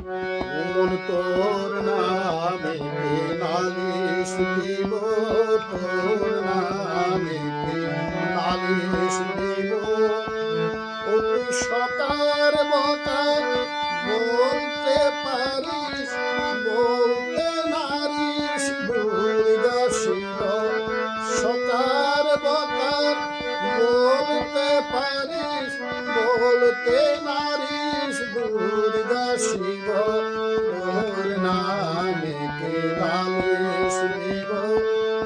মন তোর নামে নালিশ দিব, তোর নামে নালিশ দিব। ও তুই সকার বকার বলতে পারিস, বলতে নারিস দুর্গা শিব। সকার বকার বলতে পারিস, বলতে নারিস দুর্গা শিব। তোর নামে কে নালিশ দিব,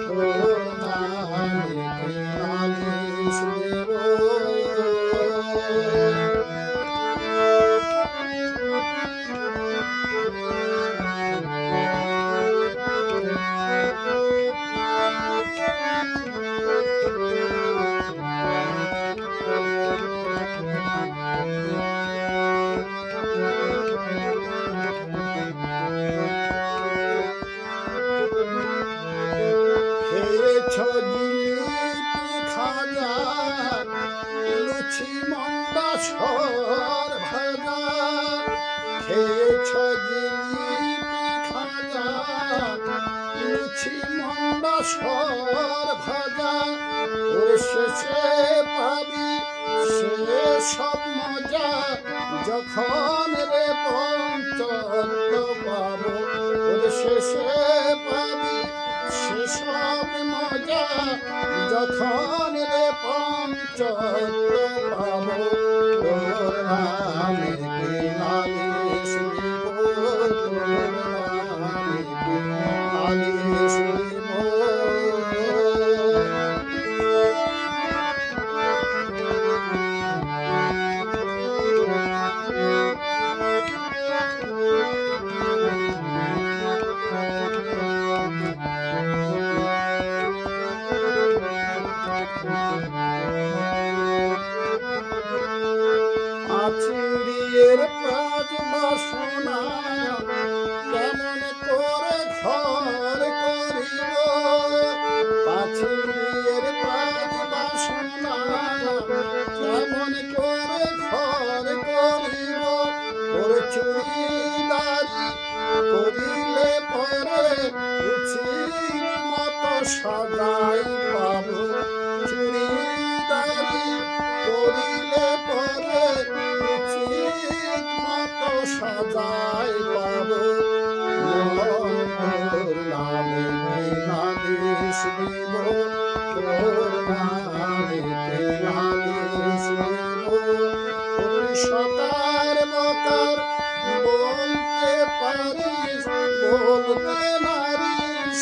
তোর নামে কে নালিশ দিব। খেয়েছ জিলিপি খাজা, লুচি মন্ডা সর ভাজা। খেয়েছ জিলিপি খাজা, লুচি মন্ডা সর ভাজা। ওর শেষে পাবি সে সব মজা, যখন রে পঞ্চত্ব পাবো। ওর শেষে পাবি সেসব মজা, যখন রে পঞ্চত্ব পাবো। তোর নামে কে নালিশ দিব, তোর নামে কে নালিশ দিব। আচিন্দির পাঁচ বাসনা কেমন করে ঘর করিব। পাচিন্দির পাঁচ বাসনা কেমন করে ঘর করিব। ওর চুড়িদারি করিলে পরে উচিত মতো সাজাই পাব। চুড়িদারি করিলে পরে উচিত মতো সাজাই পাব। তোর নামে কে নালিশ দিব, তোর নামে কে নালিশ দিব। তুই সকার বকার বলতে পারিস, বলতে নারিস